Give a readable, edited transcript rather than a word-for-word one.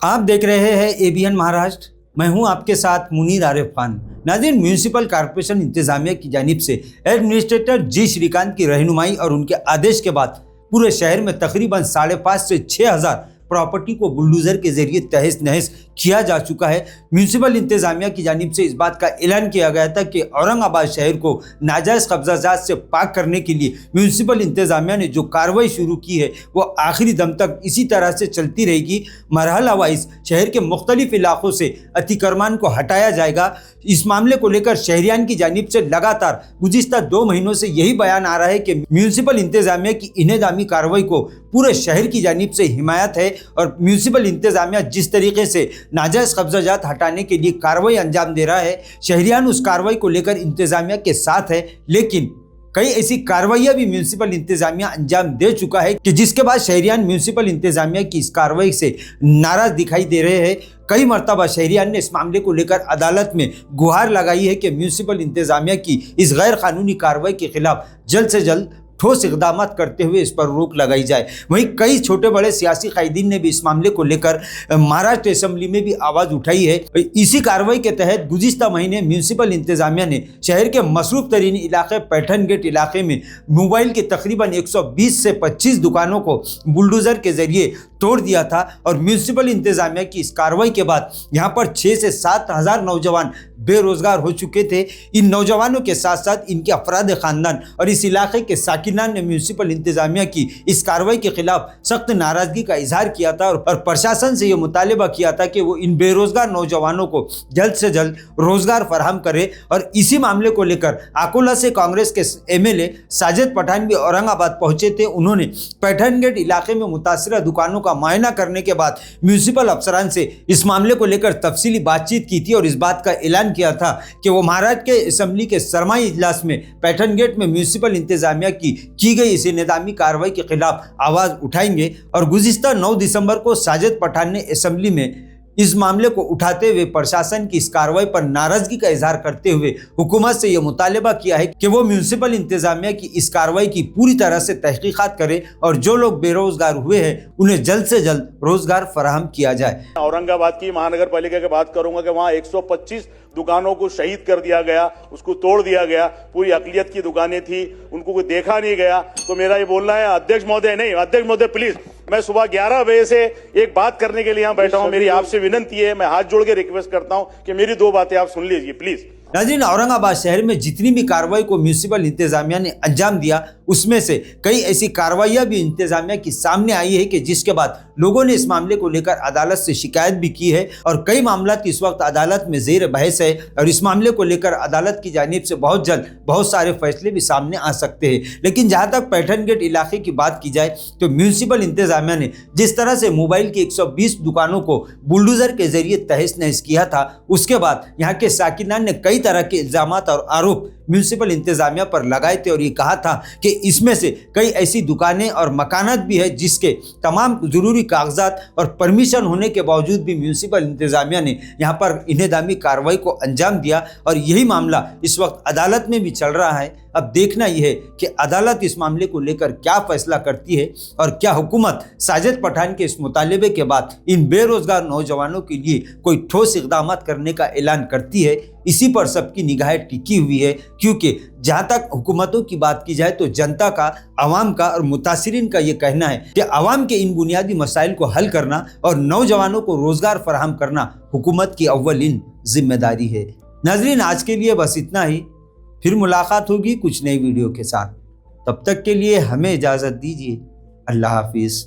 आप देख रहे हैं एबीएन महाराष्ट्र। मैं हूं आपके साथ मुनीर आरिफ खान। नाज़रीन, म्यूनिसिपल कॉरपोरेशन इंतजामिया की जानिब से एडमिनिस्ट्रेटर जी श्रीकांत की रहनुमाई और उनके आदेश के बाद पूरे शहर में तकरीबन 5,500 से 6,000 प्रॉपर्टी को बुलडोजर के जरिए तहस नहस किया जा चुका है। म्यूनिसिपल इंतजामिया की जानिब से इस बात का ऐलान किया गया था कि औरंगाबाद शहर को नाजायज़ कब्जाजात से पाक करने के लिए म्यूनिसिपल इंतजामिया ने जो कार्रवाई शुरू की है वो आखिरी दम तक इसी तरह से चलती रहेगी। मरहला वाइज शहर के मुख्तलिफ इलाकों से अतिक्रमण को हटाया जाएगा। इस मामले को लेकर शहरियान की जानिब से लगातार गुज़िश्ता 2 महीनों से यही बयान आ रहा है कि म्यूनिसिपल इंतजामिया की इन्हेदामी कार्रवाई को पूरे शहर की जानिब से हिमायत है और म्यूनिसिपल इंतजामिया जिस तरीके से नाजायज़ कब्जाजात हटाने के लिए कार्रवाई अंजाम दे रहा है, शहरियान उस कार्रवाई को लेकर इंतजामिया के साथ है। लेकिन कई ऐसी कार्रवाइयाँ भी म्यूनिसिपल इंतजामिया अंजाम दे चुका है कि जिसके बाद शहरियान म्यूनिसिपल इंतजामिया की इस कार्रवाई से नाराज दिखाई दे रहे हैं। कई मरतबा शहरियान ने इस मामले को लेकर अदालत में गुहार लगाई है कि म्यूनिसिपल इंतजामिया की इस गैर कानूनी कार्रवाई के खिलाफ जल्द से जल्द ठोस इक़दाम करते हुए इस पर रोक लगाई जाए। वहीं कई छोटे बड़े सियासी कायदीन ने भी इस मामले को लेकर महाराष्ट्र असेंबली में भी आवाज़ उठाई है। इसी कार्रवाई के तहत गुज़िश्ता महीने म्यूनिसिपल इंतजामिया ने शहर के मसरूफ़ तरीन इलाके पैठन गेट इलाके में मोबाइल की तकरीबन 120 से 25 दुकानों को बुलडोज़र के जरिए तोड़ दिया था और म्यूनिसिपल इंतजामिया की इस कार्रवाई के बाद यहाँ पर 6 से 7 हज़ार नौजवान बेरोजगार हो चुके थे। इन नौजवानों के साथ साथ इनके अफराद ख़ानदान और इस इलाके के साकिनान ने म्यूनिसिपल इंतजामिया की इस कार्रवाई के खिलाफ सख्त नाराज़गी का इजहार किया था और प्रशासन से ये मुतालबा किया था कि वो इन बेरोजगार नौजवानों को जल्द से जल्द रोजगार फराहम करे। और इसी मामले को लेकर अकोला से कांग्रेस के एमएलए साजिद पठान भी औरंगाबाद पहुंचे थे। उन्होंने पैठन गेट इलाके में मुतासिरा दुकानों का मुआयना करने के बाद म्यूनिसिपल अफसरान से इस मामले को लेकर तफसीली बातचीत की थी और इस बात का ऐलान किया था कि वो महाराष्ट्र के असेंबली के सरमाई इजलास में पैठन गेट में म्यूनिसिपल इंतजामिया की गई इस निदामी कार्रवाई के खिलाफ आवाज़ उठाएंगे। और गुज़िश्ता 9 दिसंबर को साजिद पठान ने असेंबली में इस मामले को उठाते हुए प्रशासन की इस कार्रवाई पर नाराजगी का इजहार करते हुए हुकूमत से यह मुतालबा किया है कि वो म्यूनिसिपल इंतजामिया की इस कार्रवाई की पूरी तरह से तहकीकात करे और जो लोग बेरोजगार हुए हैं उन्हें जल्द से जल्द रोजगार फराहम किया जाए। औरंगाबाद की महानगर पालिका की बात करूंगा कि वहां 125 दुकानों को शहीद कर दिया गया, उसको तोड़ दिया गया। पूरी अकलियत की दुकानें थी, उनको कोई देखा नहीं गया। तो मेरा ये बोलना है, अध्यक्ष महोदय प्लीज, मैं सुबह 11 बजे से एक बात करने के लिए यहाँ बैठा हूँ। मेरी आपसे विनती है, मैं हाथ जोड़ के रिक्वेस्ट करता हूँ कि मेरी 2 बातें आप सुन लीजिए प्लीज। नाज़रीन, औरंगाबाद शहर में जितनी भी कार्रवाई को म्यूनिसिपल इंतजामिया ने अंजाम दिया उसमें से कई ऐसी कार्रवाइयाँ भी इंतजामिया की सामने आई है कि जिसके बाद लोगों ने इस मामले को लेकर अदालत से शिकायत भी की है और कई मामला इस वक्त अदालत में ज़ेर बहस है और इस मामले को लेकर अदालत की जानिब से बहुत जल्द बहुत सारे फैसले भी सामने आ सकते हैं। लेकिन जहाँ तक पैठन गेट इलाके की बात की जाए तो म्यूनिसिपल इंतजामिया ने जिस तरह से मोबाइल की 120 दुकानों को बुलडोज़र के जरिए तहस नहस किया था, उसके बाद यहाँ के साकिनान ने कई तरह के इल्ज़ामात और आरोप म्यूनिसिपल इंतजामिया पर लगाए थे और ये कहा था कि इसमें से कई ऐसी दुकानें और मकानात भी है जिसके तमाम ज़रूरी कागजात और परमिशन होने के बावजूद भी म्यूनिसिपल इंतजामिया ने यहाँ पर इन्हेदामी कार्रवाई को अंजाम दिया और यही मामला इस वक्त अदालत में भी चल रहा है। अब देखना यह है कि अदालत इस मामले को लेकर क्या फैसला करती है और क्या हुकूमत साजिद पठान के इस मुतालबे के बाद इन बेरोजगार नौजवानों के लिए कोई ठोस इक़दाम करने का ऐलान करती है। इसी पर सबकी निगाहें टिकी हुई है, क्योंकि जहाँ तक हुकूमतों की बात की जाए तो जनता का, आवाम का और मुतासिरीन का ये कहना है कि आवाम के इन बुनियादी मसाइल को हल करना और नौजवानों को रोज़गार फराहम करना हुकूमत की अव्वलीन जिम्मेदारी है। नाज़रीन, आज के लिए बस इतना ही। फिर मुलाकात होगी कुछ नई वीडियो के साथ। तब तक के लिए हमें इजाज़त दीजिए। अल्लाह हाफिज़।